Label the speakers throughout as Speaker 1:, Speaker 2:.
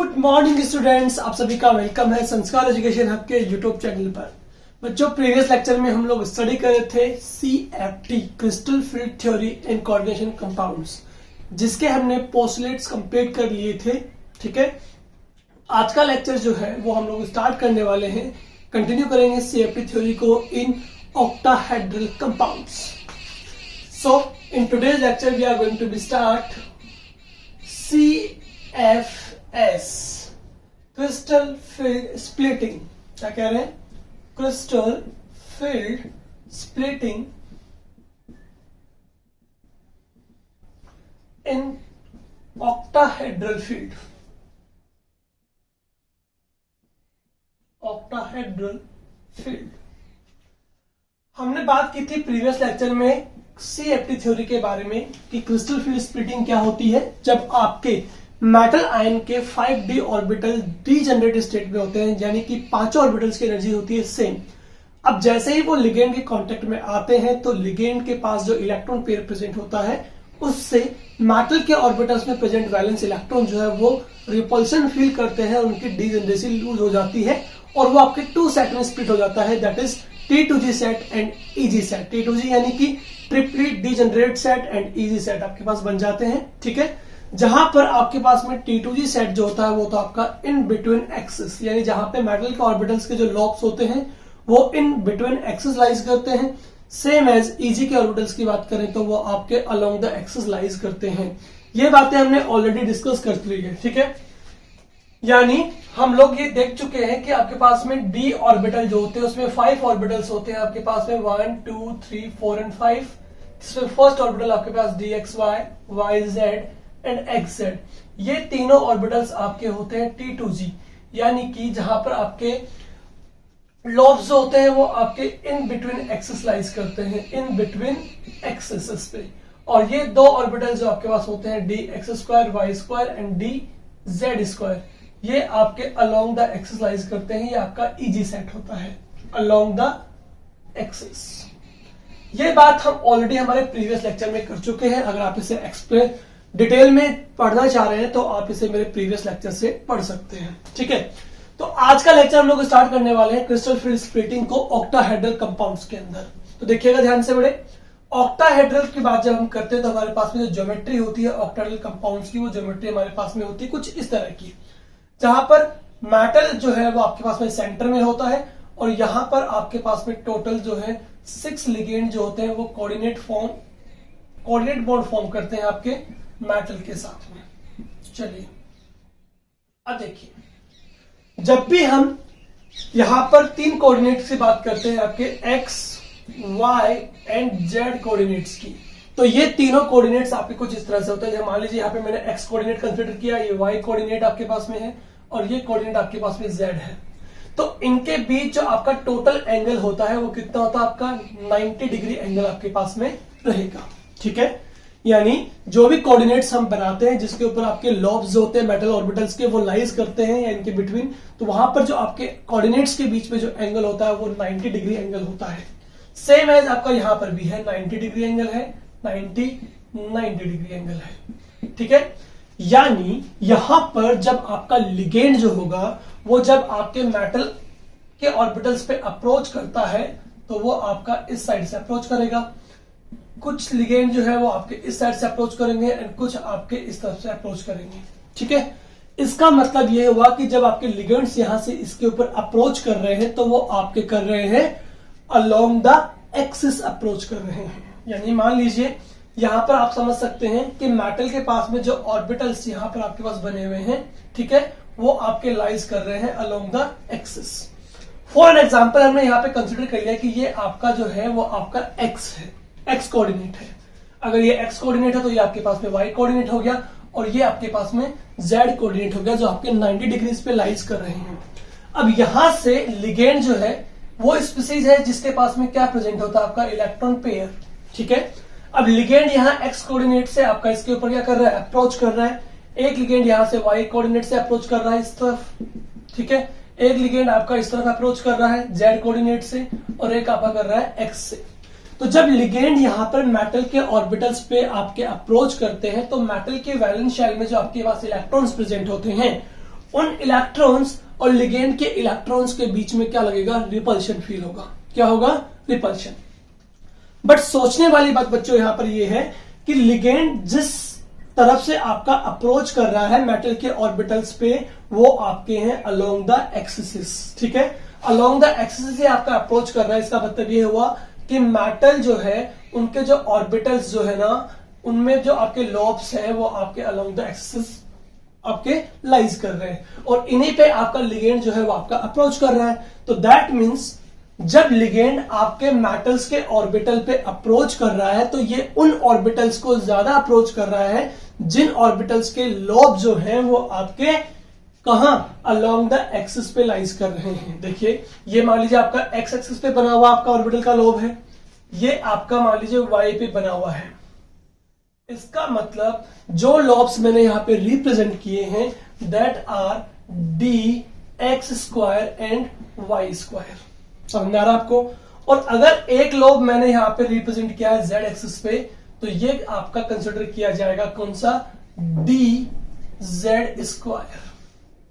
Speaker 1: Good morning students, आप सभी का वेलकम है संस्कार एजुकेशन हब के यूट्यूब चैनल पर। बच्चों, प्रीवियस लेक्चर में हम लोग स्टडी कर रहे थे CFT crystal field theory and coordination compounds, जिसके हमने पोस्टुलेट्स कंप्लीट कर लिए थे। ठीक है, आज का लेक्चर जो है वो हम लोग स्टार्ट करने वाले हैं, कंटिन्यू करेंगे CFT थ्योरी को in octahedral compounds. So in today's lecture we are going to be start CFS crystal field splitting. क्या कह रहे हैं? Crystal field splitting in octahedral field. Octahedral field हमने बात की थी प्रीवियस लेक्चर में CFT थ्योरी के बारे में कि क्रिस्टल फील्ड स्प्लिटिंग क्या होती है। जब आपके मेटल आयन के 5d ऑर्बिटल डीजेनरेट स्टेट में होते हैं, यानी कि पांचों ऑर्बिटल्स की एनर्जी होती है सेम। अब जैसे ही वो लिगेंड के कांटेक्ट में आते हैं तो लिगेंड के पास जो इलेक्ट्रॉन पेयर प्रेजेंट होता है उससे मेटल के ऑर्बिटल्स में प्रेजेंट वैलेंस इलेक्ट्रॉन जो है वो रिपल्शन फील करते हैं, उनकी डीजेनरेसी लूज हो जाती है और वो आपके 2 सेट में स्प्लिट हो जाता है, that is T2G set and EG set. T2G यानी कि triply degenerate set and EG set आपके पास बन जाते हैं। ठीक है, जहां पर आपके पास में T2G सेट जो होता है वो तो आपका इन बिटवीन एक्सिस, यानी जहां पे मेटल के ऑर्बिटल्स के जो लॉब्स होते हैं वो इन बिटवीन एक्सिस लाइज करते हैं। सेम एज EG के ऑर्बिटल्स की बात करें तो वो आपके अलोंग द एक्सिस लाइज करते हैं। ये बातें हमने ऑलरेडी डिस्कस कर ली है। ठीक है, यानी हम लोग ये देख चुके हैं कि आपके पास में d ऑर्बिटल जो होते हैं उसमें 5 ऑर्बिटल्स होते हैं आपके पास में 1, 2, 3, 4 एंड 5। जिसमें फर्स्ट ऑर्बिटल आपके पास dxy, yz एंड xz, ये तीनों ऑर्बिटल्स आपके होते हैं T2G, यानी कि जहां पर आपके लॉब्स जो होते हैं वो आपके इन बिटवीन एक्सिस लाइज करते हैं, इन बिटवीन एक्सिस पे। और ये 2 ऑर्बिटल्स जो आपके पास होते हैं dx2, y2 एंड dz2, ये आपके अलोंग द एक्सिस लाइज करते हैं। ये आपका EG सेट होता है, अलोंग द एक्सिस। ये बात हम ऑलरेडी हमारे प्रीवियस लेक्चर में कर चुके हैं। अगर आप इसे एक्सप्लेन डिटेल में पढ़ना चाह रहे हैं तो आप इसे मेरे प्रीवियस लेक्चर से पढ़ सकते हैं। ठीक है, तो आज का लेक्चर हम लोग स्टार्ट करने वाले हैं क्रिस्टल फील्ड स्प्लिटिंग को ऑक्टाहेड्रल कंपाउंड्स के अंदर। तो देखिएगा ध्यान से बड़े, ऑक्टाहेड्रल की बात जब हम करते हैं तो हमारे पास में जो ज्योमेट्री होती है ऑक्टाहेड्रल कंपाउंड्स की, वो ज्योमेट्री हमारे पास में होती है कुछ इस तरह की, जहां पर मेटल जो है वो आपके पास में सेंटर में होता है और यहां पर आपके पास में टोटल जो है 6 लिगेंड जो होते हैं वो कोऑर्डिनेट बॉन्ड फॉर्म करते हैं आपके मेटल के साथ में। चलिए अब देखिए, जब भी हम यहां पर 3 कोऑर्डिनेट्स की बात करते हैं आपके x, y and z coordinates की, तो ये तीनों कोऑर्डिनेट्स आपके कुछ इस तरह से होते हैं। मान लीजिए यहाँ पे मैंने x कोऑर्डिनेट कंसीडर किया, ये y कोऑर्डिनेट आपके पास में है और ये कोऑर्डिनेट आपके पास में z है। तो इनके बीच जो आपका टोटल एंगल होता है वो कितना होता है? आपका 90 डिग्री एंगल आपके पास में रहेगा। ठीक है, यानी जो भी कोऑर्डिनेट्स हम बनाते हैं जिसके ऊपर आपके लॉब्स होते हैं मेटल ऑर्बिटल्स के, वो लाइज करते हैं या इनके बिटवीन, तो वहां पर जो आपके कोऑर्डिनेट्स के बीच में जो एंगल होता है वो 90 डिग्री एंगल होता है। सेम एज आपका यहां पर भी है, 90 डिग्री एंगल है, 90 डिग्री एंगल है। ठीक है, यानी यहां पर जब आपका लिगेंड जो होगा वो जब आपके मेटल के ऑर्बिटल्स पे अप्रोच करता है तो वो आपका इस साइड से अप्रोच करेगा। कुछ लिगेंड जो है वो आपके इस साइड से अप्रोच करेंगे एंड कुछ आपके इस तरफ से अप्रोच करेंगे। ठीक है, इसका मतलब ये हुआ कि जब आपके लिगेंड्स यहां से इसके ऊपर अप्रोच कर रहे हैं तो वो आपके कर रहे हैं अलोंग द एक्सिस अप्रोच कर रहे हैं। यानी मान लीजिए यहां पर आप समझ सकते हैं कि मेटल के पास में जो ऑर्बिटल्स यहां पर आपके पास बने हुए हैं, ठीक है, वो आपके लाइज कर रहे हैं along the axis. For an example हमने यहां पे कंसीडर कर लिया कि ये आपका जो है वो आपका x है, x कोऑर्डिनेट है। अगर ये x कोऑर्डिनेट है तो ये आपके पास में y कोऑर्डिनेट हो गया और ये आपके पास में z कोऑर्डिनेट हो गया, जो आपके 90 डिग्रीज पे लाइज कर रहे हैं। अब यहां से लिगेंड जो है वो स्पीसीज है जिसके पास में क्या प्रेजेंट होता है? आपका इलेक्ट्रॉन पेयर। ठीक है, अब लिगेंड यहाँ x कोऑर्डिनेट से आपका इसके ऊपर क्या कर रहा है? अप्रोच कर रहा है। एक लिगेंड यहां से y कोऑर्डिनेट से अप्रोच कर रहा है इस तरफ। ठीक है, एक लिगेंड आपका इस तरफ अप्रोच कर रहा है z कोऑर्डिनेट से और एक आपका कर रहा है x से। तो जब लिगेंड यहां पर मेटल के ऑर्बिटल्स पे आपके अप्रोच करते हैं तो मेटल के वैलेंस शेल में जो आपके पास इलेक्ट्रॉन्स प्रेजेंट होते हैं उन इलेक्ट्रॉन्स और लिगेंड के इलेक्ट्रॉन्स के बीच में क्या लगेगा, रिपल्शन फील होगा। क्या होगा, रिपल्शन। बट सोचने वाली बात बच्चों यहां पर यह है कि लिगेंड जिस तरफ से आपका अप्रोच कर रहा है मेटल के ऑर्बिटल्स पे, वो आपके हैं अलोंग द एक्सिस। ठीक है, अलोंग द एक्सिस से आपका अप्रोच कर रहा है, इसका मतलब ये हुआ कि मेटल जो है उनके जो ऑर्बिटल्स जो है ना, उनमें जो आपके लॉब्स हैं वो आपके अलोंग द एक्सिस आपके लाइज कर रहे हैं, और इन्हीं पे आपका लिगेंड जो है वो आपका अप्रोच कर रहा है। तो दैट मीन्स जब लिगेंड आपके मेटल्स के ऑर्बिटल पे अप्रोच कर रहा है, तो ये उन ऑर्बिटल्स को ज्यादा अप्रोच कर रहा है जिन ऑर्बिटल्स के लोब जो हैं वो आपके कहां, अलोंग द एक्सिस पे लाइज कर रहे हैं। देखिए, ये मान लीजिए आपका एक्स एक्सिस पे बना हुआ आपका ऑर्बिटल का लोब है, ये आपका मान लीजिए वाई पे बना हुआ है। इसका मतलब जो लॉब्स मैंने यहां पे रिप्रेजेंट किए हैं, that are D X square and Y square. समझ आ रहा आपको? और अगर एक लोब मैंने यहां पे रिप्रेजेंट किया है जेड एक्सिस पे, तो ये आपका कंसिडर किया जाएगा कौन सा, डी जेड स्क्वायर।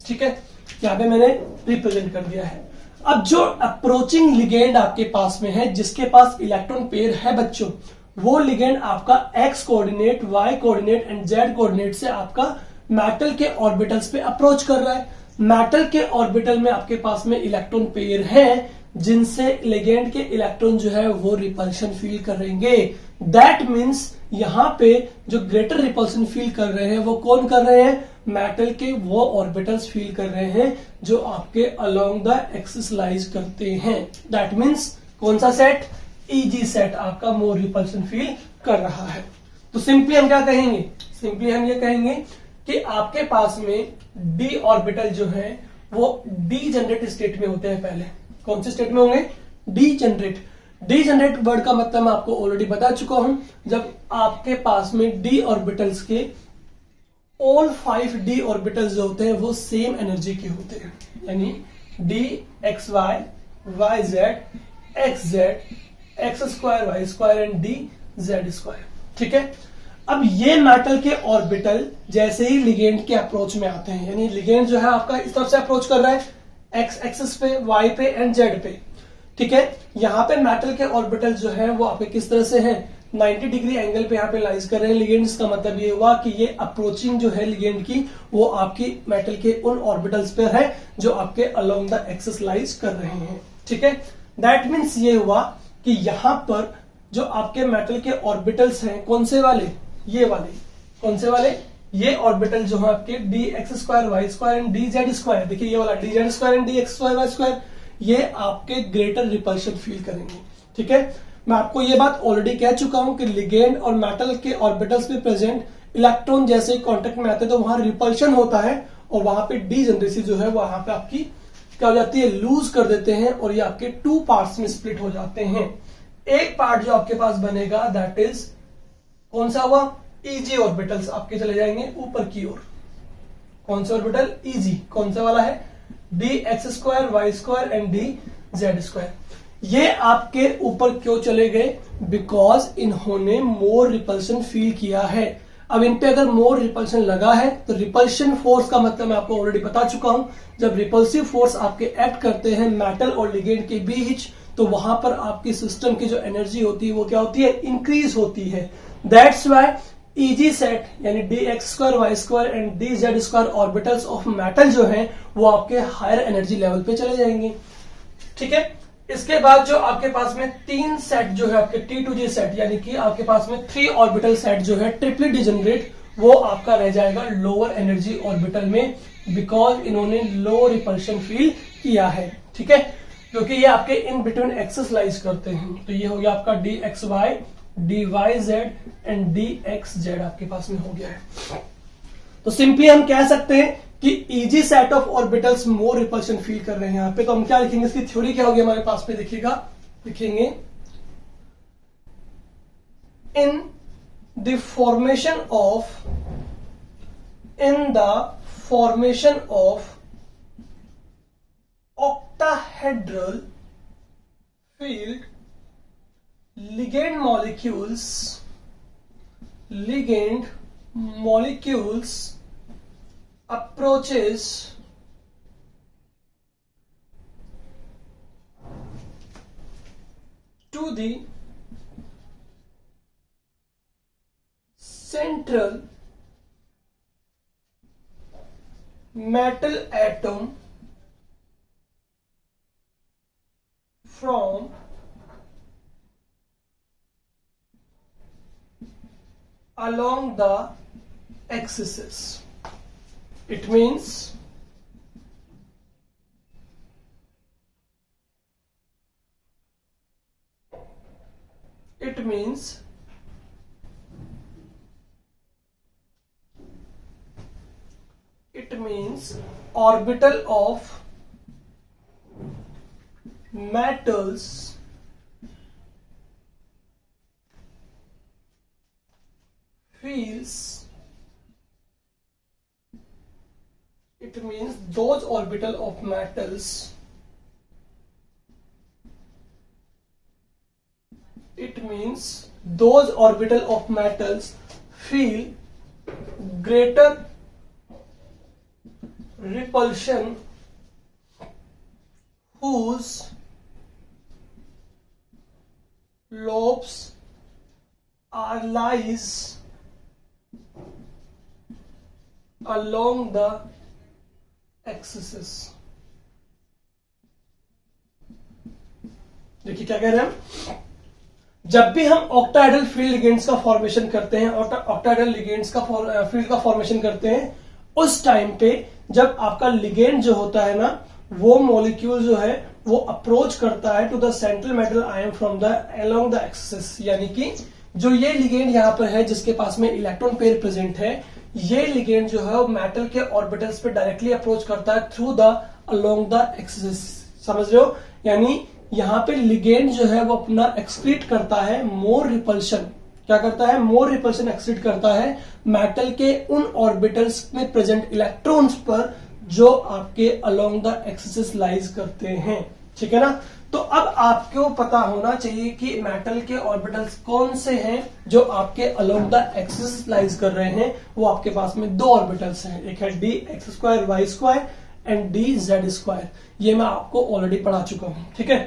Speaker 1: ठीक है, यहां पे मैंने रिप्रेजेंट कर दिया है। अब जो अप्रोचिंग लिगेंड आपके पास में है, जिसके पास इलेक्ट्रॉन पेयर है बच्चों, वो लिगेंड आपका X coordinate, Y coordinate and Z coordinate से आपका मेटल के ऑर्बिटल्स पे अप्रोच कर रहा है। मेटल के ऑर्बिटल में आपके पास में इलेक्ट्रॉन पेयर है, जिनसे लिगेंड के इलेक्ट्रॉन जो है वो रिपल्शन फील करेंगे। दैट मीन्स यहां पे जो ग्रेटर रिपल्शन फील कर रहे हैं वो कौन कर रहे हैं, मेटल के वो ऑर्बिटल्स फील कर रहे हैं जो आपके अलोंग द एक्सिस लाइज करते हैं। दैट मीन्स कौन सा सेट, ईजी सेट आपका मोर रिपल्शन फील कर रहा है। तो सिंपली हम क्या कहेंगे, सिंपली हम ये कहेंगे कि आपके पास में डी ऑर्बिटल जो है वो डी जनरेट स्टेट में होते हैं। पहले कौन से स्टेट में होंगे, D generate. D generate word का मतलब मैं आपको ऑलरेडी बता चुका हूं, जब आपके पास में डी ऑर्बिटल्स के ऑल 5 डी ऑर्बिटल्स जो होते हैं वो सेम एनर्जी के होते हैं, यानी D X Y, Y Z, X Z, X square Y square and D Z square. ठीक है, अब ये मेटल के ऑर्बिटल जैसे ही लिगेंड के अप्रोच में आते हैं, यानी लिगेंड जो है आपका इस तरफ से अप्रोच कर रहा है एक्स एक्सिस पे, वाई पे एंड जेड पे। ठीक है, यहां पे मेटल के ऑर्बिटल जो है वो आपके किस तरह से हैं, 90 डिग्री एंगल पे यहां पे लाइज कर रहे हैं लिगेंड। इसका मतलब ये हुआ कि ये अप्रोचिंग जो है लिगेंड की वो आपकी मेटल के उन ऑर्बिटल्स पे है जो आपके अलोंग द एक्सिस लाइज कर रहे हैं। ठीक है, दैट मीन्स ये हुआ कि यहां पर जो आपके मेटल के ऑर्बिटल्स हैं, कौन से वाले, ये वाले, कौन से वाले, ये ऑर्बिटल जो है आपके D X square Y square and D Z square. देखिए ये वाला D Z square and D X square Y square, ये आपके ग्रेटर रिपल्शन फील करेंगे। ठीक है, मैं आपको ये बात ऑलरेडी कह चुका हूं कि लिगेंड और मेटल के ऑर्बिटल्स में प्रेजेंट इलेक्ट्रॉन जैसे कांटेक्ट में आते हैं तो वहां रिपल्शन होता है, और वहां पे डी जनरेसी जो है वहां पे आपकी क्या हो जाती है, लूज कर देते हैं, और ये आपके 2 पार्ट्स में स्प्लिट हो जाते हैं। एक पार्ट जो आपके पास बनेगा दैट इज कौन सा हुआ, ईजी ऑर्बिटल्स आपके चले जाएंगे ऊपर की ओर। कौन सा ऑर्बिटल, ईजी, कौन सा वाला है, D X square Y square and D Z square. ये आपके ऊपर क्यों चले गए, बिकॉज इन्होंने मोर रिपल्शन फील किया है। अब इन पे अगर मोर रिपल्शन लगा है तो रिपल्शन फोर्स का मतलब मैं आपको ऑलरेडी बता चुका हूं, जब रिपल्सिव फोर्स आपके एक्ट करते हैं मेटल और लिगेंड के बीच, तो वहां पर आपकी सिस्टम की जो एनर्जी होती है वो क्या होती है, इंक्रीज होती है। दैट्स वाई ईजी सेट यानी D X square Y square and D Z square orbitals of metal जो है वो आपके हायर एनर्जी लेवल पे चले जाएंगे। ठीक है, इसके बाद जो आपके पास में 3 सेट जो है आपके T2G सेट, यानी कि आपके पास में 3 ऑर्बिटल सेट जो है ट्रिपली डिजनरेट, वो आपका रह जाएगा लोअर एनर्जी ऑर्बिटल में, बिकॉज इन्होंने लो रिपल्शन फील किया है। ठीक है, क्योंकि ये आपके इन बिटवीन एक्सेस लाइज करते हैं। तो ये हो गया आपका D X Y, D Y Z and D X Z आपके पास में हो गया है। तो सिंपली हम कह सकते हैं कि easy set of orbitals more repulsion feel कर रहे हैं यहां पे। तो हम क्या लिखेंगे, इसकी थ्योरी क्या होगी हमारे पास पे, देखिएगा, लिखेंगे in the formation of octahedral field ligand molecules approaches to the central metal atom from along the axis. It means orbital of metals feels, it means those orbital of metals, it means those orbital of metals feel greater repulsion whose lobes are lies along the axis. देखिए क्या कह रहे हैं हम, जब भी हम octahedral field ligands का फॉर्मेशन करते हैं, ऑक्टाहेड्रल लिगेंड्स का फील्ड का फॉर्मेशन करते हैं, उस टाइम पे जब आपका लिगेंड जो होता है ना, वो मॉलिक्यूल जो है वो अप्रोच करता है to the central metal ion from the along the axis, यानी कि जो ये लिगेंड यहां पर है जिसके पास में इलेक्ट्रॉन पेयर प्रेजेंट है, ये लिगेंड जो है वो मेटल के ऑर्बिटल्स पे डायरेक्टली अप्रोच करता है through the along the axis. समझ रहे हो? यानी यहां पे लिगेंड जो है वो अपना एक्सक्रीट करता है मोर रिपल्शन. क्या करता है? मोर रिपल्शन एक्सक्रीट करता है मेटल के उन ऑर्बिटल्स में प्रेजेंट इलेक्ट्रॉन्स पर जो आपके अलोंग द एक्सिस लाइज करते हैं. ठीक है ना? तो अब आपको पता होना चाहिए कि मेटल के ऑर्बिटल्स कौन से हैं जो आपके अलोंग द एक्सिस लाइज कर रहे हैं. वो आपके पास में दो ऑर्बिटल्स हैं, एक है D X square Y square and D Z square. ये मैं आपको ऑलरेडी पढ़ा चुका हूं. ठीक है?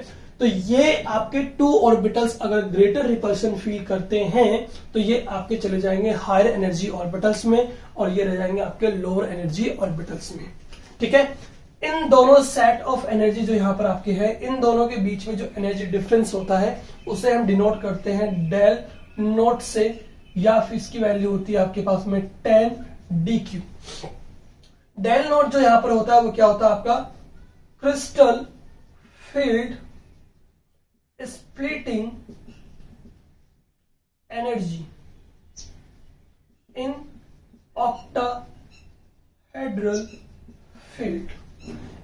Speaker 1: तो ये आपके टू ऑर्बिटल्स अगर ग्रेटर रिपल्शन फील करते हैं तो ये आपके चले जाएंगे हायर एनर्जी ऑर्बिटल्स में और ये रह जाएंगे आपके लोअर एनर्जी ऑर्बिटल्स में. ठीक है? इन दोनों सेट ऑफ एनर्जी जो यहां पर आपके है, इन दोनों के बीच में जो एनर्जी डिफरेंस होता है उसे हम डिनोट करते हैं डेल नोट से, या फिर इसकी वैल्यू होती है आपके पास में 10 DQ. डेल नोट जो यहां पर होता है वो क्या होता है आपका? Crystal field splitting energy in octahedral field.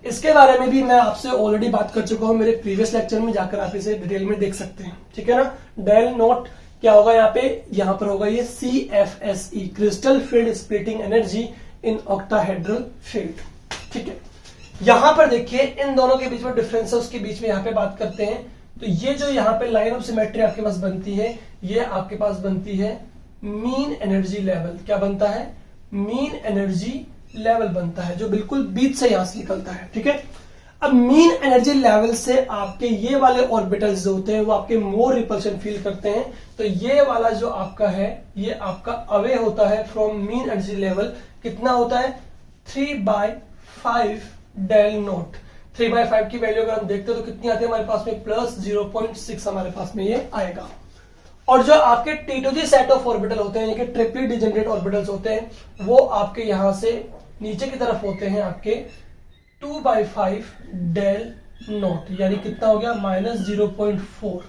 Speaker 1: इसके बारे में भी मैं आपसे ऑलरेडी बात कर चुका हूं मेरे प्रीवियस लेक्चर में, जाकर आप इसे डिटेल में देख सकते हैं. ठीक है ना? डेल नोट क्या होगा यहां पे? यहां पर होगा ये CFSE, crystal field splitting energy in octahedral field. ठीक है? यहां पर देखिए इन दोनों के बीच में डिफरेंस है, उसके बीच में यहां पे बात करते हैं. तो ये जो यहां पे लाइन ऑफ सिमेट्री आपके पास बनती है, ये आपके पास बनती है मीन एनर्जी लेवल. क्या बनता है? मीन एनर्जी लेवल बनता है, जो बिल्कुल बीच से यहां से निकलता है. ठीक है? अब मीन एनर्जी लेवल से आपके ये वाले ऑर्बिटल्स जो होते हैं वो आपके मोर रिपल्शन फील करते हैं. तो ये वाला जो आपका है ये आपका अवे होता है फ्रॉम मीन एनर्जी लेवल. कितना होता है? 3/5 डेल नोट. 3/5 की वैल्यू अगर हम देखते हैं तो कितनी आती है हमारे पास में? प्लस 0.6 हमारे पास में ये आएगा. और जो आपके T2G सेट ऑफ ऑर्बिटल होते हैं, ये ट्रिपली डिजेनरेट ऑर्बिटल्स होते हैं, वो आपके यहां से नीचे की तरफ होते हैं आपके 2/5 डेल नोट, यानी कितना हो गया? -0.4.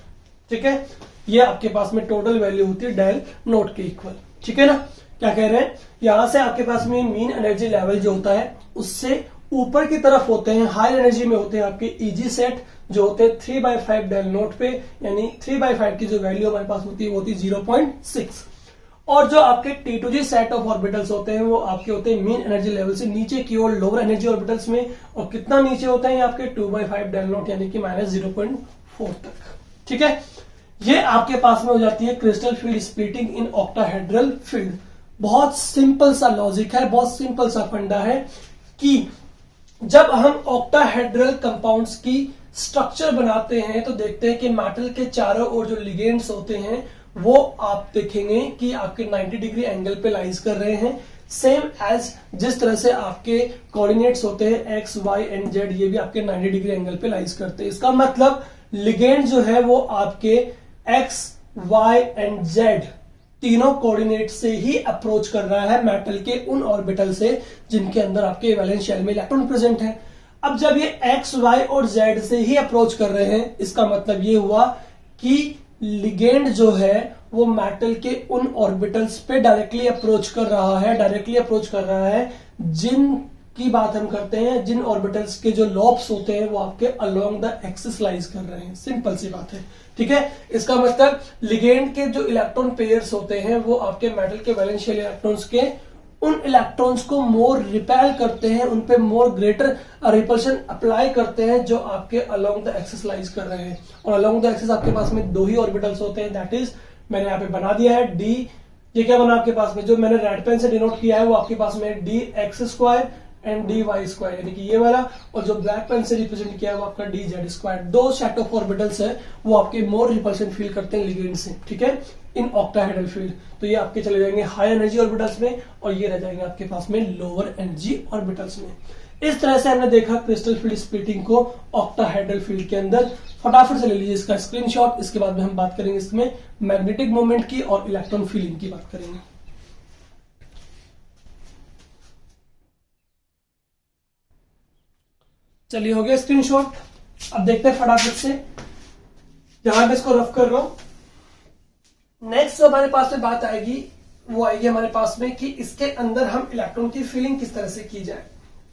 Speaker 1: ठीक है? ये आपके पास में टोटल वैल्यू होती है डेल नोट के इक्वल. ठीक है ना? क्या कह रहे हैं? यहां से आपके पास में मीन एनर्जी लेवल जो होता है उससे ऊपर की तरफ होते हैं, हाई एनर्जी में होते हैं आपके EG सेट जो होते हैं 3/5 डेल नोट पे, यानी 3/5 की जो वैल्यू हमारे पास होती है वो होती है 0.6. और जो आपके T2G सेट ऑफ ऑर्बिटल्स होते हैं वो आपके होते हैं मीन एनर्जी लेवल से नीचे की ओर लोअर एनर्जी ऑर्बिटल्स में. और कितना नीचे होता है आपके? 2/5 डेल नोट, यानी कि -0.4 तक. ठीक है? ये आपके पास में हो जाती है crystal field splitting in octahedral field. बहुत सिंपल सा लॉजिक है, बहुत सिंपल सा फंडा है कि जब हम ऑक्टाहेड्रल कंपाउंड्स की स्ट्रक्चर बनाते हैं तो देखते हैं कि मेटल के चारों ओर जो लिगेंड्स होते हैं वो आप देखेंगे कि आपके 90 डिग्री एंगल पे लाइज कर रहे हैं, सेम एज जिस तरह से आपके कोऑर्डिनेट्स होते हैं एक्स वाई एंड जेड, ये भी आपके 90 डिग्री एंगल पे लाइज करते हैं। इसका मतलब लिगेंड जो है वो आपके एक्स वाई एंड जेड तीनों कोऑर्डिनेट से ही अप्रोच कर रहा है मेटल के उन ऑर्बिटल से जिनके अंदर आपके वैलेंस शेल में इलेक्ट्रॉन प्रेजेंट है। अब जब ये एक्स वाई और जेड से ही अप्रोच कर रहे हैं, इसका मतलब ये हुआ कि लिगेंड जो है वो मेटल के उन ऑर्बिटल्स पे डायरेक्टली अप्रोच कर रहा है जिन की बात हम करते हैं, जिन ऑर्बिटल्स के जो लॉब्स होते हैं वो आपके अलोंग द एक्सिस लाइज कर रहे हैं। सिंपल सी बात है, ठीक है। इसका मतलब लिगेंड के जो इलेक्ट्रॉन पेयर्स होते हैं वो आपके मेटल के वैलेंस शेल इलेक्ट्रॉन्स के उन इलेक्ट्रॉन्स को मोर रिपेल करते हैं, उन पे मोर ग्रेटर रिपल्शन अप्लाई करते हैं जो आपके अलोंग द एक्सिस लाइज कर रहे हैं। और अलोंग द एक्सिस आपके पास में दो ही ऑर्बिटल्स होते हैं, दैट इज मैंने यहाँ पे बना दिया है डी, ये क्या बना आपके पास में, जो मैंने रेड पेन से डिनोट किया है वो आपके पास में D X square and D Y square, यानी कि ये वाला, और जो ब्लैक पेन से रिप्रेजेंट किया है वो आपका डी जेड स्क्वायर। दो सेट ऑफ ऑर्बिटल्स है वो आपके मोर रिपल्शन फील करते हैं लिगेंड से, ठीक है, इन ऑक्टाहेड्रल फील्ड। तो ये आपके चले जाएंगे हाई एनर्जी ऑर्बिटल्स में और ये रह जाएंगे आपके पास में लोअर एनर्जी ऑर्बिटल्स में। इस तरह से हमने देखा क्रिस्टल फील्ड स्प्लिटिंग को ऑक्टाहेड्रल फील्ड के अंदर। फटाफट से ले लीजिए इसका स्क्रीनशॉट, इसके बाद में हम बात करेंगे इसमें मैग्नेटिक मोमेंट की और इलेक्ट्रॉन फीलिंग की बात करेंगे। चलिए हो गया स्क्रीनशॉट। अब देखते हैं फटाफट से, जहां मैं इसको रफ कर रहा हूं। नेक्स्ट जो हमारे पास में बात आएगी वो आएगी हमारे पास में कि इसके अंदर हम इलेक्ट्रॉन की फीलिंग किस तरह से की जाए,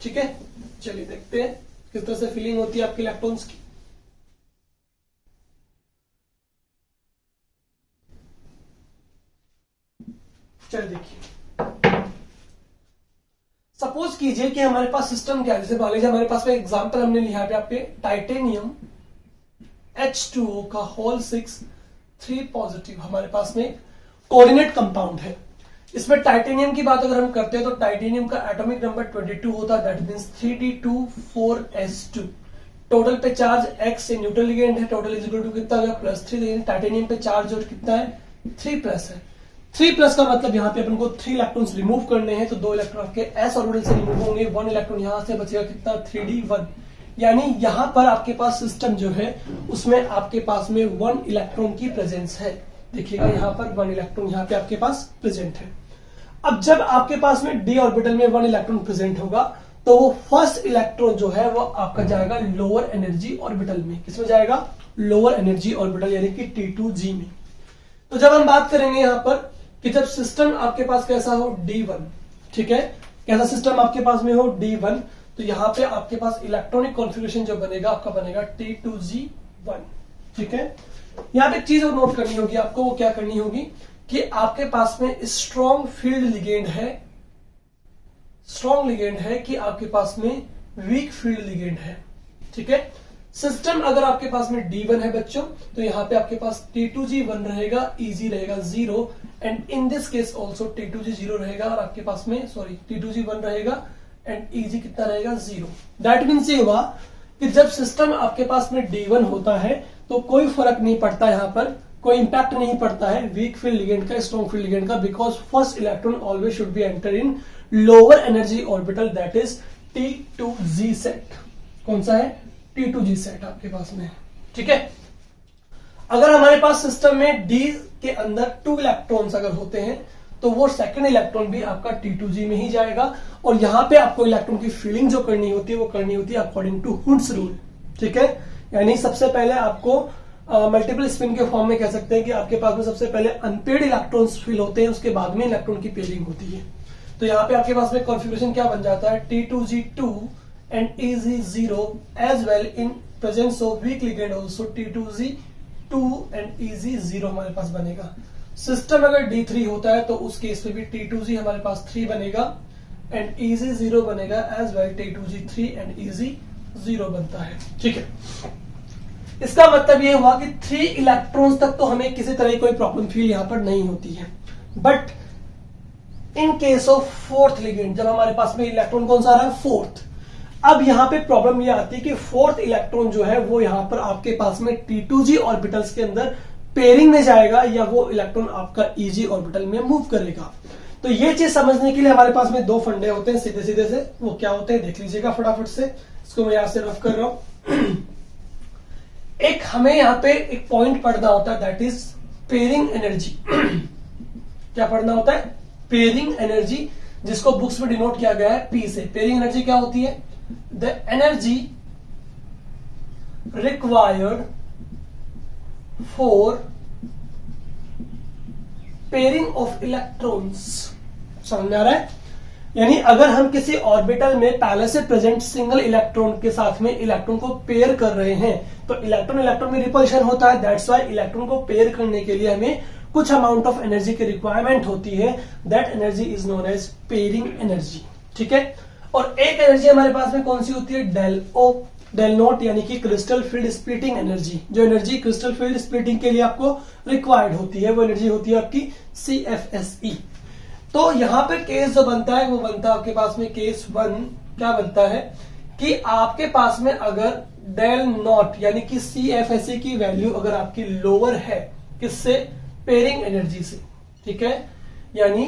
Speaker 1: ठीक है। चलिए देखते हैं किस तरह से फीलिंग होती है आपके इलेक्ट्रॉन्स की। चलिए देखिए, सपोज कीजिए कि हमारे पास सिस्टम क्या है, जैसे मान लीजिए हमारे पास में एग्जांपल हमने लिया पे आपके टाइटेनियम H2O का होल 6 3 पॉजिटिव हमारे पास में कोऑर्डिनेट कंपाउंड है। इसमें टाइटेनियम की बात अगर हम करते हैं तो टाइटेनियम का एटॉमिक नंबर 22 होता है, दैट मींस 3d24s2। टोटल पे चार्ज x से न्यूट्रल लिगेंड है, टोटल इज इक्वल टू कितना होगा +3। टाइटेनियम पे चार्ज और कितना है 3+ है। 3+ का मतलब यहाँ पे अपन को 3 इलेक्ट्रॉन्स रिमूव करने हैं, तो 2 इलेक्ट्रॉन आपके s ऑर्बिटल से रिमूव होंगे, 1 इलेक्ट्रॉन यहां से बचेगा कितना 3d1। यानी यहां पर आपके पास सिस्टम जो है उसमें आपके पास में 1 इलेक्ट्रॉन की प्रेजेंस है। देखिएगा यहाँ पर 1 इलेक्ट्रॉन यहाँ पे आपके पास प्रेजेंट है। अब जब आपके पास में d ऑर्बिटल में 1 इलेक्ट्रॉन प्रेजेंट होगा तो वो फर्स्ट इलेक्ट्रॉन जो है वो आपका जाएगा लोअर एनर्जी ऑर्बिटल में। किसमें जाएगा? लोअर एनर्जी ऑर्बिटल यानी कि T2g में। तो जब हम बात करेंगे यहाँ पर कि जब सिस्टम आपके पास कैसा हो D1, ठीक है, कैसा सिस्टम आपके पास में हो D1, तो यहाँ पे आपके पास इलेक्ट्रॉनिक कॉन्फ़िगरेशन जो बनेगा आपका बनेगा T2g1, ठीक है। यहाँ पे एक चीज और नोट करनी होगी आपको, वो क्या करनी होगी कि आपके पास में स्ट्रॉन्ग फील्ड लिगेंड है, स्ट्रॉन्ग लिगेंड है कि आपके पास में वीक फील्ड लिगेंड है, ठीक है। सिस्टम अगर आपके पास में D1 है बच्चों, तो यहाँ पे आपके पास T2g1 रहेगा, Eg रहेगा 0, and in this case also T2g 0 रहेगा और आपके पास में T2g1 रहेगा एंड Eg कितना रहेगा 0। दैट मीन्स ये हुआ कि जब सिस्टम आपके पास में D1 होता है तो कोई फर्क नहीं पड़ता, यहाँ पर कोई इंपैक्ट नहीं पड़ता है वीक फील्ड लिगेंड का स्ट्रॉन्ग फील्ड लिगेंड का, because first electron always should be enter in lower energy orbital, that is T2g set. कौन सा है? T2g सेट आपके पास में, ठीक है। अगर हमारे पास सिस्टम में D के अंदर 2 इलेक्ट्रॉन्स अगर होते हैं तो वो सेकंड इलेक्ट्रॉन भी आपका T2g में ही जाएगा, और यहां पे आपको इलेक्ट्रॉन की फीलिंग जो करनी होती है वो करनी होती है अकॉर्डिंग टू हुड्स रूल, ठीक है। यानी सबसे पहले आपको मल्टीपल स्पिन के फॉर्म में कह सकते हैं कि आपके पास में सबसे पहले अनपेड इलेक्ट्रॉन्स फिल होते हैं, उसके बाद में इलेक्ट्रॉन की पेयरिंग होती है। तो यहाँ पे आपके पास में कॉन्फ़िगरेशन क्या बन जाता है? T2g2 and Eg0 as well in presence of weak ligand also T2g2 and Eg0 हमारे पास बनेगा। सिस्टम अगर D3 होता है तो उस केस में भी T2g हमारे पास 3 बनेगा एंड Eg0 बनेगा as well T2g3 and Eg0 बनता है, ठीक है। इसका मतलब ये हुआ कि 3 इलेक्ट्रॉन्स तक तो हमें किसी तरह की कोई प्रॉब्लम फील यहां पर नहीं होती है, but in case of fourth ligand, जब हमारे पास में इलेक्ट्रॉन कौन सा आ रहा है? फोर्थ। अब यहाँ पे प्रॉब्लम ये आती है कि फोर्थ इलेक्ट्रॉन जो है वो यहाँ पर आपके पास में T2g ऑर्बिटल्स के अंदर पेयरिंग में जाएगा या वो इलेक्ट्रॉन आपका Eg ऑर्बिटल में मूव करेगा। तो ये चीज समझने के लिए हमारे पास में दो फंडे होते हैं सीधे सीधे से, वो क्या होते हैं देख लीजिएगा फटाफट से। इसको मैं यहां से रफ कर रहा हूं। एक हमें यहां पे एक पॉइंट पढ़ना होता है, दैट इज पेयरिंग एनर्जी। क्या पढ़ना होता है? पेयरिंग एनर्जी, जिसको बुक्स में डिनोट किया गया है P से। पेयरिंग एनर्जी क्या होती है? The energy required for pairing of electrons. समझ में आ रहा है? यानी अगर हम किसी ऑर्बिटल में पहले से प्रेजेंट सिंगल इलेक्ट्रॉन के साथ में इलेक्ट्रॉन को पेयर कर रहे हैं तो इलेक्ट्रॉन इलेक्ट्रॉन में रिपल्शन होता है। दैट्स व्हाई इलेक्ट्रॉन को पेयर करने के लिए हमें कुछ अमाउंट ऑफ एनर्जी की रिक्वायरमेंट होती है। That energy is known as pairing energy. ठीक है। और एक एनर्जी हमारे पास में कौन सी होती है? डेल ओ, डेल नॉट, यानी कि क्रिस्टल फील्ड स्प्लिटिंग एनर्जी। जो एनर्जी क्रिस्टल फील्ड स्प्लिटिंग के लिए आपको रिक्वायर्ड होती है वो एनर्जी होती है आपकी CFSE। तो यहां पे केस जो बनता है वो बनता है आपके पास में केस 1 क्या बनता है कि आपके पास में अगर डेल नॉट यानी कि CFSE की वैल्यू अगर आपकी लोअर है, किससे? पेयरिंग एनर्जी से। ठीक है। यानी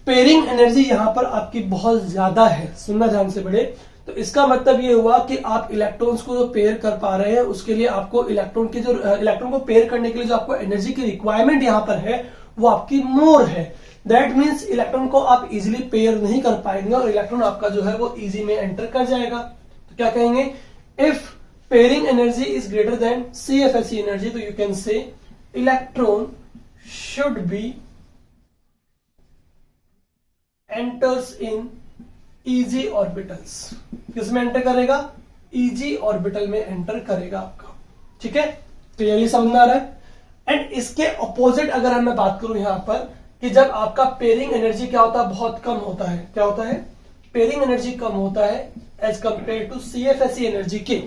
Speaker 1: पेयरिंग एनर्जी यहां पर आपकी बहुत ज्यादा है, सुनना ध्यान से बड़े। तो इसका मतलब ये हुआ कि आप इलेक्ट्रॉन्स को जो पेयर कर पा रहे हैं उसके लिए आपको इलेक्ट्रॉन को पेयर करने के लिए जो आपको एनर्जी की रिक्वायरमेंट यहां पर है वो आपकी मोर है। दैट मीन्स इलेक्ट्रॉन को आप इजीली पेयर नहीं कर पाएंगे और इलेक्ट्रॉन आपका जो है वो इजी में एंटर कर जाएगा। तो क्या कहेंगे? If pairing energy is greater than CFSE energy, तो you can say electron should be enters in Eg orbitals. किसमें एंटर करेगा? Eg ऑर्बिटल में एंटर करेगा आपका। ठीक है। क्लियरली समझ में आ रहा है? एंड इसके ऑपोजिट अगर हम मैं बात करूं यहां पर कि जब आपका पेयरिंग एनर्जी क्या होता है? बहुत कम होता है। क्या होता है? पेयरिंग एनर्जी कम होता है as compare to CFSE energy के।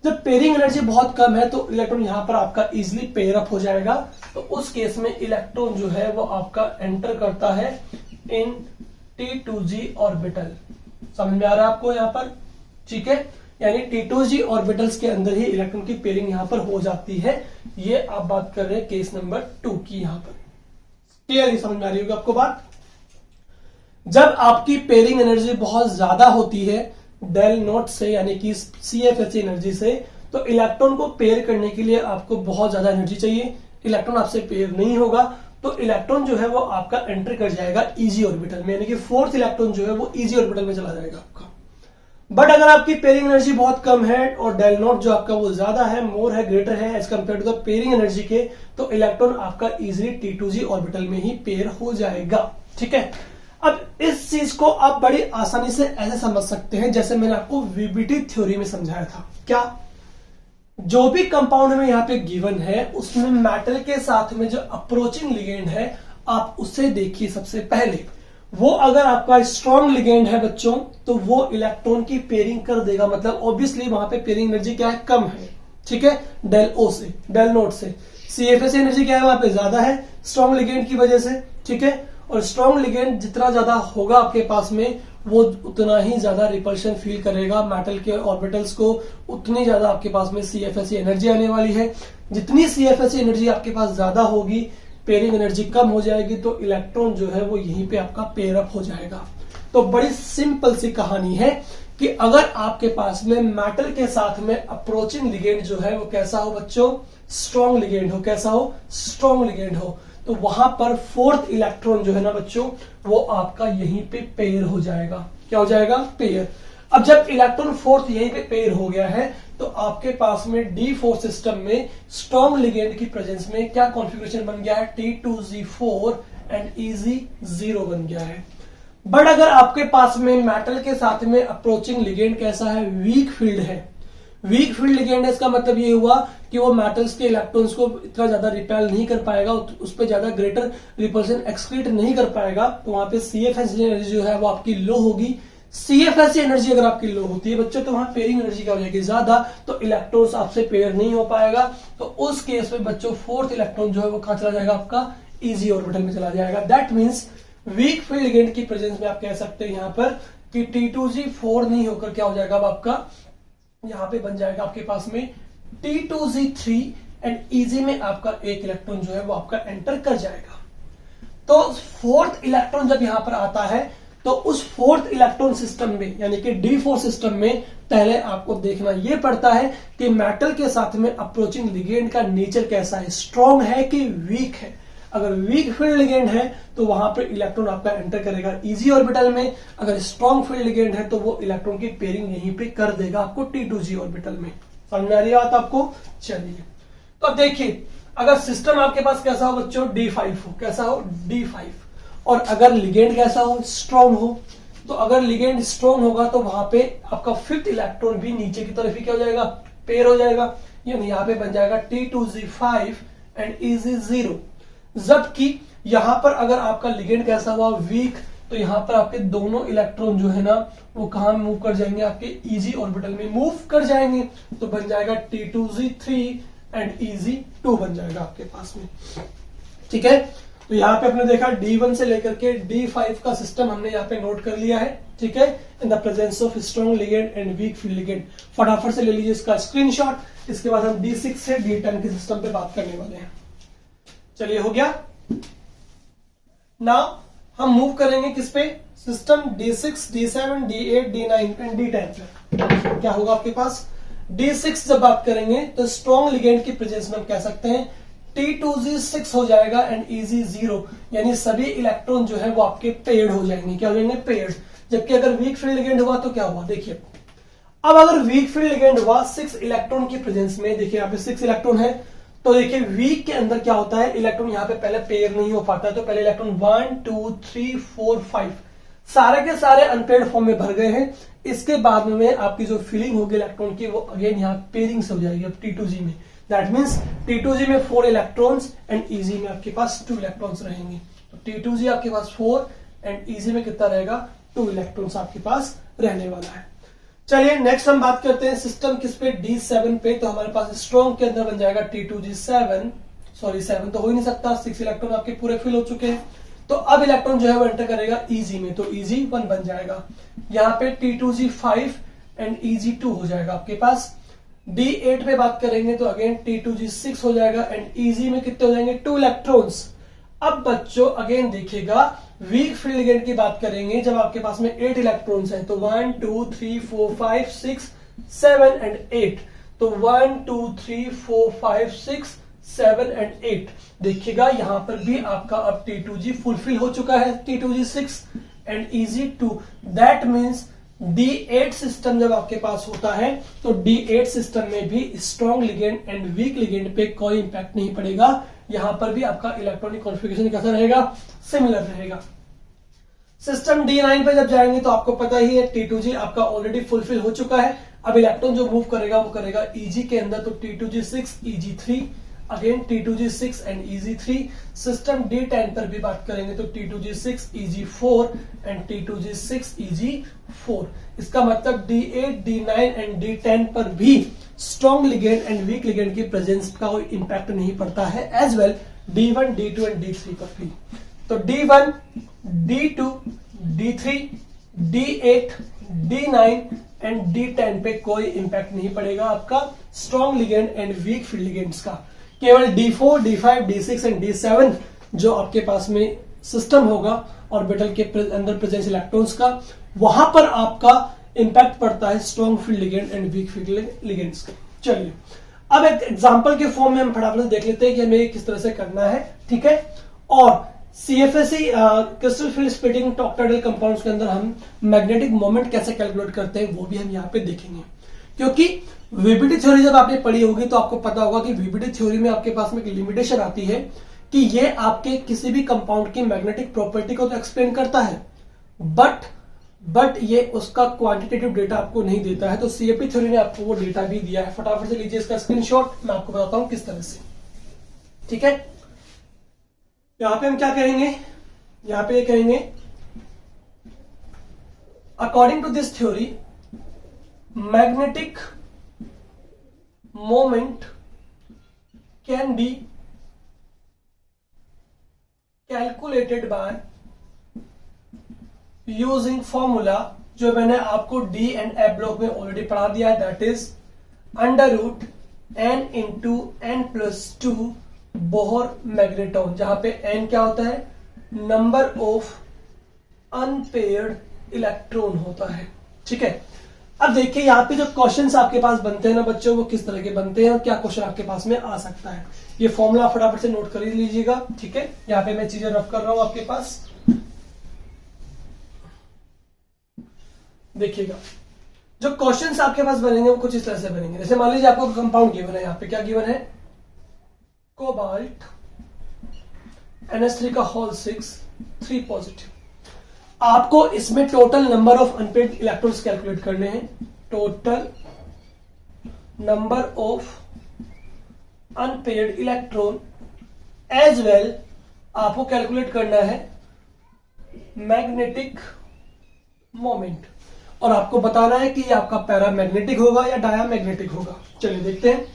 Speaker 1: जब पेयरिंग एनर्जी बहुत कम है तो इलेक्ट्रॉन यहां पर आपका इजिली पेयर अप हो जाएगा। तो उस केस में इलेक्ट्रॉन जो है वो आपका एंटर करता है इन T2g ऑर्बिटल। समझ में आ रहा है आपको यहां पर? ठीक है। यानी T2g ऑर्बिटल्स के अंदर ही इलेक्ट्रॉन की पेयरिंग यहां पर हो जाती है। ये आप बात कर रहे हैं केस नंबर 2 की। यहां पर क्लियरली समझ में आ रही होगी आपको बात? जब आपकी पेयरिंग एनर्जी बहुत ज्यादा होती है डेल नॉट से यानी कि CFSE एनर्जी से, तो इलेक्ट्रॉन को पेयर करने के लिए आपको बहुत ज्यादा एनर्जी चाहिए। इलेक्ट्रॉन आपसे पेयर नहीं होगा तो इलेक्ट्रॉन जो है वो आपका एंटर कर जाएगा Eg ऑर्बिटल में, यानी कि फोर्थ इलेक्ट्रॉन जो है वो Eg ऑर्बिटल में चला जाएगा आपका। बट अगर आपकी पेयरिंग एनर्जी बहुत कम है और डेल नॉट जो आपका वो ज्यादा है, मोर है, ग्रेटर है as compare to the pairing energy के, तो इलेक्ट्रॉन आपका इजीली T2g ऑर्बिटल में ही पेयर हो जाएगा। ठीक है। अब इस चीज को आप बड़ी आसानी से ऐसे समझ सकते हैं जैसे मैंने आपको VBT थ्योरी में समझाया था। क्या? जो भी कंपाउंड में यहां पे गिवन है उसमें मेटल के साथ में जो अप्रोचिंग लिगेंड है आप उसे देखिए सबसे पहले। वो अगर आपका स्ट्रॉन्ग लिगेंड है बच्चों तो वो इलेक्ट्रॉन की पेयरिंग कर देगा। मतलब ऑब्वियसली वहां पे पेयरिंग एनर्जी क्या है? कम है। ठीक है। डेल ओ से, डेल नोट से। CFSE एनर्जी क्या है? वहां पे ज्यादा है स्ट्रॉन्ग लिगेंड की वजह से। ठीक है। और स्ट्रॉन्ग लिगेंड जितना ज्यादा होगा आपके पास में वो उतना ही ज्यादा रिपल्शन फील करेगा मेटल के ऑर्बिटल्स को, उतनी ज्यादा आपके पास में CFSE एनर्जी आने वाली है। जितनी CFSE एनर्जी आपके पास ज्यादा होगी पेयरिंग एनर्जी कम हो जाएगी, तो इलेक्ट्रॉन जो है वो यहीं पे आपका पेयर अप हो जाएगा। तो बड़ी सिंपल सी कहानी है कि अगर आपके पास में मेटल के साथ में अप्रोचिंग लिगेंड जो है वो कैसा हो बच्चों? स्ट्रॉन्ग लिगेंड हो। कैसा हो? स्ट्रॉन्ग लिगेंड हो। तो वहां पर फोर्थ इलेक्ट्रॉन जो है ना बच्चों वो आपका यहीं पे पेयर हो जाएगा। क्या हो जाएगा? पेयर। अब जब इलेक्ट्रॉन फोर्थ यहीं पे पेयर हो गया है तो आपके पास में D4 सिस्टम में स्ट्रॉन्ग लिगेंड की प्रेजेंस में क्या कॉन्फ़िगरेशन बन गया है? T2g4 एंड Eg0 बन गया है। बट अगर आपके पास में मेटल के साथ में अप्रोचिंग लिगेंड कैसा है? वीक फील्ड है। वीक फील्ड लिगेंड है, इसका मतलब ये हुआ कि वो मेटल्स के इलेक्ट्रॉन्स को इतना ज्यादा रिपेल नहीं कर पाएगा, उस पर ज्यादा ग्रेटर रिपल्शन एक्सक्रीट नहीं कर पाएगा। तो वहां पे CFSE एनर्जी जो है वो आपकी लो होगी। CFSE एनर्जी अगर आपकी लो होती है बच्चों तो वहां पेयरिंग एनर्जी क्या हो जाएगी? ज्यादा। तो इलेक्ट्रॉन्स आपसे पेयर नहीं हो पाएगा। तो उस केस में बच्चों फोर्थ इलेक्ट्रॉन जो है वो कहां चला जाएगा? आपका Eg ऑर्बिटल में चला जाएगा। That means weak field ligand की प्रेजेंस में आप कह सकते हैं यहां पर कि T2Z4 नहीं होकर क्या हो जाएगा अब आपका यहां पे बन जाएगा आपके पास में T2Z3 एंड इजी में आपका एक इलेक्ट्रॉन जो है वो आपका एंटर कर जाएगा। तो फोर्थ इलेक्ट्रॉन जब यहां पर आता है तो उस फोर्थ इलेक्ट्रॉन सिस्टम में यानी कि D4 सिस्टम में पहले आपको देखना यह पड़ता है कि मेटल के साथ में अप्रोचिंग लिगेंड का नेचर कैसा है, स्ट्रॉन्ग है कि वीक है। अगर वीक फील्ड लिगेंड है तो वहां पर इलेक्ट्रॉन आपका एंटर करेगा इजी ऑर्बिटल में, अगर स्ट्रॉन्ग फील्ड लिगेंड है तो वो इलेक्ट्रॉन की पेयरिंग यहीं पे कर देगा आपको T2Z ऑर्बिटल में। समझ में आ रही बात आपको? चलिए तो अब देखिए, अगर सिस्टम आपके पास कैसा हो बच्चों, D5 हो, कैसा हो D5, और अगर लिगेंड कैसा हो, स्ट्रॉन्ग हो, तो अगर लिगेंड स्ट्रॉन्ग होगा तो वहां पे आपका फिफ्थ इलेक्ट्रॉन भी नीचे की तरफ ही क्या हो जाएगा, पेयर हो जाएगा, यानी यहां पे बन जाएगा T2Z5 एंड EZ0। जबकि यहां पर अगर आपका लिगेंड कैसा हुआ, वीक, तो यहां पर आपके दोनों इलेक्ट्रॉन जो है ना वो कहां मूव कर जाएंगे, आपके इजी ऑर्बिटल में मूव कर जाएंगे, तो बन जाएगा T2Z3 एंड EZ2 बन जाएगा आपके पास में। ठीक है, तो यहां पे आपने देखा D1 से लेकर के D5 का सिस्टम हमने यहाँ पे नोट कर लिया है। ठीक है, in the presence of strong ligand and weak field ligand. फटाफट से ले लीजिए इसका स्क्रीनशॉट। इसके बाद हम D6 से D10 के सिस्टम पे बात करने वाले हैं। चलिए, हो गया। नाउ हम मूव करेंगे किस पे, system D6, D7, D8, D9 and D10 पे। क्या होगा आपके पास, D6 जब बात करेंगे तो स्ट्रॉन्ग लिगेंड की प्रेजेंस में हम कह सकते हैं T2Z6 हो जाएगा एंड EZ0, यानी सभी इलेक्ट्रॉन जो है वो आपके पेयर्ड हो जाएंगे। क्या हो जाएंगे, पेयर्ड। जबकि अगर वीक फील्ड लिगेंड हुआ तो क्या हुआ, देखिए अब अगर वीक फील्ड लिगेंड हुआ 6 इलेक्ट्रॉन की प्रेजेंस में, देखिए यहाँ पे 6 इलेक्ट्रॉन है, तो देखिए वीक के अंदर क्या होता है, इलेक्ट्रॉन यहाँ पे पहले पेयर नहीं हो पाता है, तो पहले इलेक्ट्रॉन 1 2 3 4 5 सारे के सारे अनपेयर्ड फॉर्म में भर गए हैं। इसके बाद में आपकी जो फिलिंग होगी इलेक्ट्रॉन की वो अगेन यहाँ पेयरिंग से हो जाएगी अब T2Z में। दैट मीन्स T2Z में 4 इलेक्ट्रॉन्स एंड EZ में आपके पास 2 इलेक्ट्रॉन्स रहेंगे। तो T2Z आपके पास 4 एंड EZ में कितना रहेगा, 2 इलेक्ट्रॉन्स आपके पास रहने वाला है। चलिए नेक्स्ट हम बात करते हैं सिस्टम किस पे, D7 पे। तो हमारे पास स्ट्रॉन्ग के अंदर बन जाएगा T2Z7, सॉरी 7 तो हो ही नहीं सकता, 6 इलेक्ट्रॉन आपके पूरे फिल हो चुके हैं। तो अब इलेक्ट्रॉन जो है वो एंटर करेगा EZ में, तो EZ1 बन जाएगा। यहाँ पे T2Z5 एंड EZ2 हो जाएगा आपके पास। D8 पे बात करेंगे तो अगेन T2Z6 हो जाएगा एंड EZ में कितने हो जाएंगे, 2 इलेक्ट्रॉन्स। अब बच्चों अगेन देखिएगा, वीक फील्ड लिगेंड की बात करेंगे जब आपके पास में 8 इलेक्ट्रॉन्स हैं, तो 1 2 3 4 5 6 7 एंड 8, तो 1 2 3 4 5 6 7 एंड 8। देखिएगा यहां पर भी आपका अब T2Z फुलफिल हो चुका है, T2Z6 and EZ2। That means D8 system जब आपके पास होता है तो D8 सिस्टम में भी strong ligand and week ligand पे कोई इंपैक्ट नहीं पड़ेगा। यहां पर भी आपका इलेक्ट्रॉनिक कॉन्फ़िगरेशन कैसा रहेगा, सिमिलर रहेगा। सिस्टम D9 पे जब जाएंगे तो आपको पता ही है T2Z आपका ऑलरेडी फुलफिल हो चुका है। अब इलेक्ट्रॉन जो मूव करेगा वो करेगा EG के अंदर, तो T2Z6 EG3, again T2Z6 and EZ3। System D10 पर भी बात करेंगे तो T2Z6 EG4 and T2Z6 EG4। इसका मतलब D8, D9 एंड D10 पर भी strong ligand and week ligand की प्रेजेंस का कोई इंपैक्ट नहीं पड़ता है। As well D1, D2 and D3 पर भी। तो D1, D2, D3, D8, D9 and D10 पे कोई इंपैक्ट नहीं पड़ेगा आपका strong ligand and weak field ligands का। केवल D4, D5, D6 and D7 जो आपके पास में सिस्टम होगा ऑर्बिटल के अंदर प्रेजेंस इलेक्ट्रॉन्स का, वहां पर आपका इंपैक्ट पड़ता है strong field ligand and weak field ligands का। चलिए अब एक एग्जांपल के फॉर्म में हम फटाफट देख लेते हैं कि हमें किस तरह से करना है। ठीक है, और CFSE crystal field splitting octahedral compounds के अंदर हम मैग्नेटिक मोमेंट कैसे कैलकुलेट करते हैं वो भी हम यहाँ पे देखेंगे। क्योंकि वीबीटी थ्योरी जब आपने पढ़ी होगी तो आपको पता होगा कि वीबीटी थ्योरी में आपके पास में एक लिमिटेशन आती है कि ये आपके किसी भी कंपाउंड की मैग्नेटिक प्रॉपर्टी को तो एक्सप्लेन करता है, बट ये उसका क्वांटिटेटिव डेटा आपको नहीं देता है। तो CFT थ्योरी ने आपको वो डेटा भी दिया है। फटाफट से लीजिए इसका स्क्रीनशॉट, मैं आपको बताता हूं किस तरह से। ठीक है, यहां पे हम क्या कहेंगे, यहां पे कहेंगे according to this theory magnetic moment can be calculated by using formula जो मैंने आपको डी एंड एफ ब्लॉक में ऑलरेडी पढ़ा दिया है, that is √n into n+2 Bohr magneton, जहां पे n क्या होता है, नंबर ऑफ अनपेयर्ड इलेक्ट्रॉन होता है। ठीक है, अब देखिए यहाँ पे जो क्वेश्चंस आपके पास बनते हैं ना बच्चों, वो किस तरह के बनते हैं और क्या क्वेश्चन आपके पास में आ सकता है। ये फॉर्मूला फटाफट से नोट कर ही लीजिएगा। ठीक है, यहाँ पे मैं चीजें रफ कर रहा हूं आपके पास, देखिएगा। जो क्वेश्चंस आपके पास बनेंगे वो कुछ इस तरह से बनेंगे। जैसे मान लीजिए आपको कंपाउंड गिवन है, यहाँ पे क्या गिवन है, कोबाल्ट NH3 का होल 6 3 पॉजिटिव। आपको इसमें total number of unpaired electrons calculate करने हैं। Total number of unpaired electron as well आपको कैलकुलेट करना है मैग्नेटिक मोमेंट, और आपको बताना है कि ये आपका पैरामैग्नेटिक होगा या डायामैग्नेटिक होगा। चलिए देखते हैं।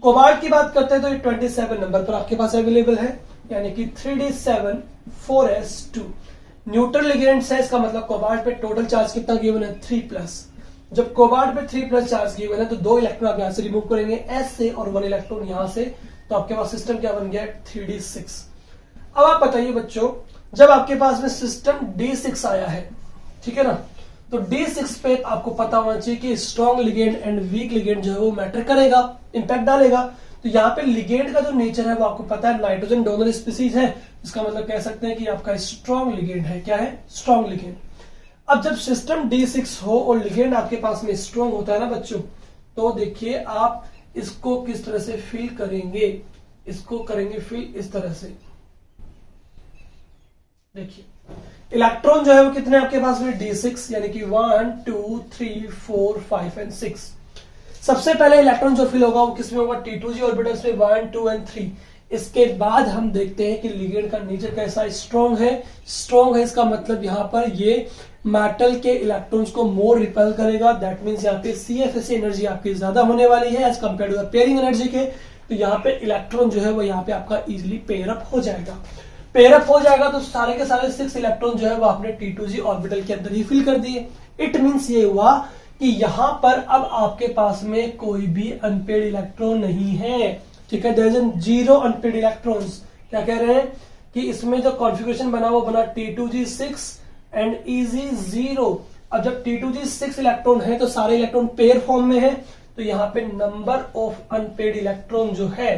Speaker 1: कोबाल्ट की बात करते हैं तो ये 27 नंबर पर आपके पास अवेलेबल है, यानी कि 3d7 4s2। न्यूट्रल लिगेंड्स है, इसका मतलब कोबाल्ट पे टोटल चार्ज कितना गिवन है, 3+। जब कोबाल्ट पे 3+ चार्ज गिवन है तो 2 इलेक्ट्रॉन आप यहां से रिमूव करेंगे S से और 1 इलेक्ट्रॉन यहां से, तो आपके पास सिस्टम क्या बन गया, 3d6। अब आप बताइए बच्चों, जब आपके पास में सिस्टम D6 आया है, ठीक है ना, तो D6 पे आपको पता होना चाहिए कि strong ligand and week ligand जो है वो मैटर करेगा, इंपैक्ट डालेगा। तो यहाँ पे लिगेंड का जो नेचर है वो आपको पता है, नाइट्रोजन डोनर स्पीसीज है, इसका मतलब कह सकते हैं कि आपका स्ट्रॉन्ग लिगेंड है। क्या है, स्ट्रॉन्ग लिगेंड। अब जब सिस्टम D6 हो और लिगेंड आपके पास में स्ट्रॉन्ग होता है ना बच्चों, तो देखिए आप इसको किस तरह से फिल करेंगे, इसको करेंगे फिल इस तरह से। देखिए इलेक्ट्रॉन जो है वो कितने आपके पास में, D6, यानी कि 1 2 3 4 5 एंड 6। सबसे पहले इलेक्ट्रॉन जो फिल होगा वो किसमें होगा, T2g ऑर्बिटल्स में 1 2 एंड 3। इसके बाद हम देखते हैं कि लिगेंड का नेचर कैसा, स्ट्रॉन्ग है। स्ट्रॉन्ग है इसका मतलब यहाँ पर ये मेटल के इलेक्ट्रॉन्स को मोर रिपेल करेगा, दैट मींस यहाँ पे CFS एनर्जी आपकी ज्यादा होने वाली है as compare to the pairing energy के। तो यहाँ पे इलेक्ट्रॉन जो है वो यहाँ पे आपका इजिली पेयर अप हो जाएगा। पेयर अप हो जाएगा तो सारे के सारे 6 इलेक्ट्रॉन जो है वो आपने T2g ऑर्बिटल के अंदर ही फिल कर दिए। इट मींस ये हुआ कि यहां पर अब आपके पास में कोई भी अनपेयर्ड इलेक्ट्रॉन नहीं है। ठीक है, देयर इज 0 अनपेयर्ड इलेक्ट्रॉन्स। क्या कह रहे हैं कि इसमें जो कॉन्फ़िगरेशन बना वो बना T2g 6 एंड Eg0। अब जब T2g 6 इलेक्ट्रॉन है तो सारे इलेक्ट्रॉन पेयर फॉर्म में है, तो यहाँ पे नंबर ऑफ अनपेयर्ड इलेक्ट्रॉन जो है,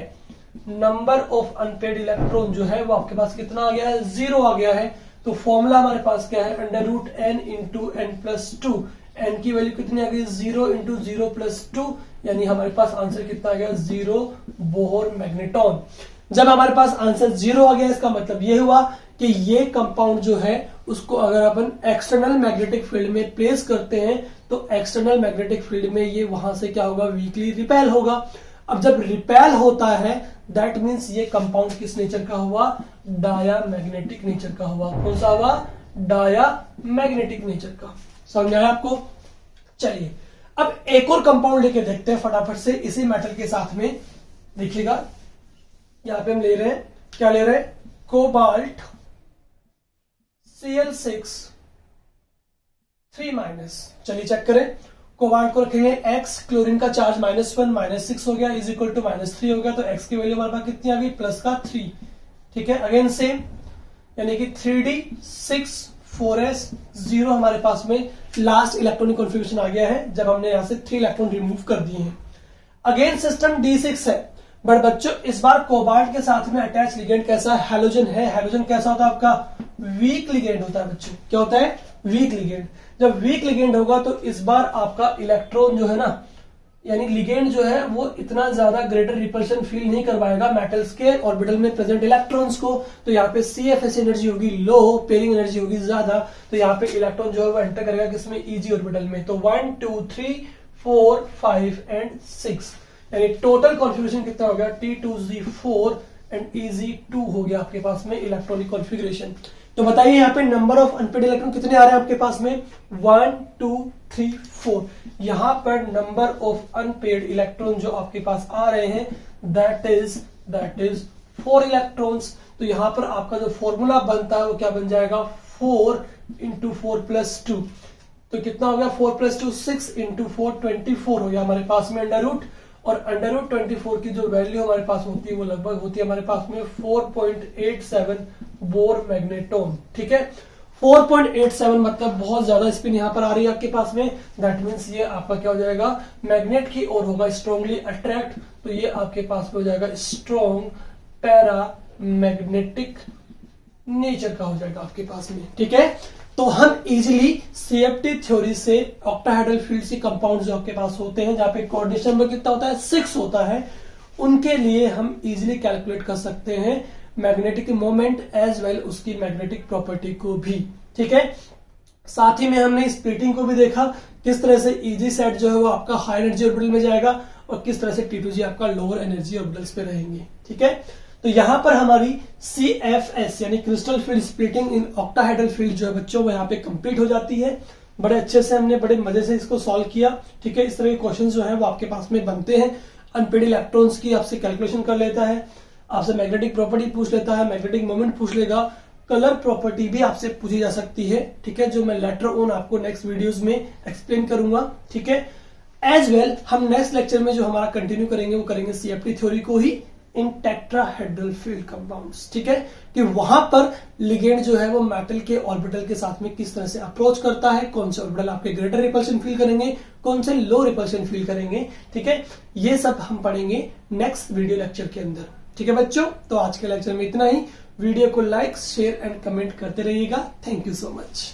Speaker 1: नंबर ऑफ अनपेयर्ड इलेक्ट्रॉन जो है वो आपके पास कितना आ गया है, 0 आ गया है। तो फॉर्मूला हमारे पास क्या है, √n इंटू n+2। n की वैल्यू कितनी आ गई, 0 इंटू 0+2, यानी हमारे पास आंसर कितना आ गया, 0 बोहर मैग्नेटॉन। जब हमारे पास आंसर 0 आ गया, इसका मतलब ये हुआ कि ये कंपाउंड जो है उसको अगर अपन एक्सटर्नल मैग्नेटिक फील्ड में प्लेस करते हैं तो एक्सटर्नल मैग्नेटिक फील्ड में ये वहां से क्या होगा, वीकली रिपेल होगा। अब जब रिपेल होता है दैट मीन्स ये कंपाउंड किस नेचर का हुआ, डायामैग्नेटिक नेचर का हुआ। कौन सा हुआ, डायामैग्नेटिक नेचर का। समझ आया आपको। चलिए अब एक और कंपाउंड लेके देखते हैं फटाफट से इसी मेटल के साथ में। देखिएगा यहां पे हम ले रहे हैं, क्या ले रहे हैं, कोबाल्ट Cl6 3-। चलिए चेक करें, कोबाल्ट को रखेंगे x, क्लोरीन का चार्ज -1 -6 हो गया, इज इक्वल टू -3 हो गया, तो x की वैल्यू हमारे पास कितनी आ गई, +3। ठीक है, अगेन सेम, यानी कि 3d6 4s0 हमारे पास में लास्ट इलेक्ट्रॉनिक कॉन्फ़िगरेशन आ गया है जब हमने यहां से 3 इलेक्ट्रॉन रिमूव कर दिए हैं। अगेन सिस्टम D6 है, बट बच्चों इस बार कोबाल्ट के साथ में अटैच लिगेंड कैसा है, हैलोजन है। हैलोजन कैसा होता है आपका, वीक लिगेंड होता है बच्चों। क्या होता है, वीक लिगेंड। जब वीक लिगेंड होगा तो इस बार आपका इलेक्ट्रॉन जो है ना, यानी लिगेंड जो है वो इतना ज्यादा ग्रेटर रिपल्शन फील नहीं करवाएगा मेटल्स के ऑर्बिटल में प्रेजेंट इलेक्ट्रॉन्स को। तो यहाँ पे CFS एनर्जी होगी लो, पेयरिंग एनर्जी होगी ज्यादा, तो यहाँ पे इलेक्ट्रॉन जो है वो एंटर करेगा किसमें, Eg ऑर्बिटल में। तो 1 2 3 4 5 एंड 6, यानी टोटल कॉन्फ़िगरेशन कितना हो गया, T2g4 एंड Eg2 हो गया आपके पास में इलेक्ट्रॉनिक कॉन्फ़िगरेशन। तो बताइए यहाँ पे नंबर ऑफ अनपेयर्ड इलेक्ट्रॉन कितने आ रहे हैं आपके पास में, 1 2 3 4। यहां पर नंबर ऑफ अनपेयर्ड इलेक्ट्रॉन जो आपके पास आ रहे हैं दैट इज 4 इलेक्ट्रॉन्स। तो यहां पर आपका जो फॉर्मूला बनता है वो क्या बन जाएगा, 4 इंटू 4 + 2। तो कितना हो गया 4 + 2 6 × 4 24 हो गया हमारे पास में अंडर रूट, और अंडर रूट 24 की जो वैल्यू हमारे पास होती है वो लगभग होती है हमारे पास में 4.87 बोर मैग्नेटोन। ठीक है, 4.87 मतलब बहुत ज्यादा स्पिन यहां पर आ रही है आपके पास में। दैट मीन्स ये आपका क्या हो जाएगा, मैग्नेट की ओर होगा स्ट्रांगली अट्रैक्ट, तो ये आपके पास में हो जाएगा स्ट्रॉन्ग पैरा मैग्नेटिक नेचर का हो जाएगा आपके पास में। ठीक है, तो हम इजीली सीएफटी थ्योरी से ऑक्टाहेड्रल फील्ड से कंपाउंड जो आपके पास होते हैं जहां पे कोऑर्डिनेशन नंबर कितना होता है 6 होता है, उनके लिए हम इजीली कैलकुलेट कर सकते हैं मैग्नेटिक मोमेंट एज वेल उसकी मैग्नेटिक प्रॉपर्टी को भी। ठीक है, साथ ही में हमने स्प्लिटिंग को भी देखा, किस तरह से इजी सेट जो है वो आपका हाई एनर्जी ऑर्बिटल में जाएगा और किस तरह से T2G आपका लोअर एनर्जी ऑर्बिटल्स पे रहेंगे। ठीक है, तो यहां पर हमारी CFS यानी crystal field splitting in octahedral field जो है बच्चों वो यहाँ पे कंप्लीट हो जाती है। बड़े अच्छे से हमने बड़े मजे से इसको सॉल्व किया। ठीक है, इस तरह के क्वेश्चन जो है वो आपके पास में बनते हैं। अनपेड इलेक्ट्रॉन्स की आपसे कैलकुलेशन कर लेता है, आपसे मैग्नेटिक प्रॉपर्टी पूछ लेता है, मैग्नेटिक मोमेंट पूछ लेगा, कलर प्रॉपर्टी भी आपसे पूछी जा सकती है। ठीक है, जो मैं लेटर ऑन आपको नेक्स्ट वीडियोस में एक्सप्लेन करूंगा। ठीक है, एज वेल हम नेक्स्ट लेक्चर में जो हमारा कंटिन्यू करेंगे वो करेंगे सीएफटी थ्योरी को ही इन टेट्राहेड्रल फील्ड कंपाउंड्स। ठीक है, कि वहां पर लिगेंड जो है वो मेटल के ऑर्बिटल के साथ में किस तरह से अप्रोच करता है, कौन से ऑर्बिटल आपके ग्रेटर रिपल्शन फील करेंगे, कौन से लो रिपल्शन फील करेंगे। ठीक है, ये सब हम पढ़ेंगे नेक्स्ट वीडियो लेक्चर के अंदर। ठीक है बच्चों, तो आज के लेक्चर में इतना ही। वीडियो को लाइक शेयर एंड कमेंट करते रहिएगा। Thank you so much.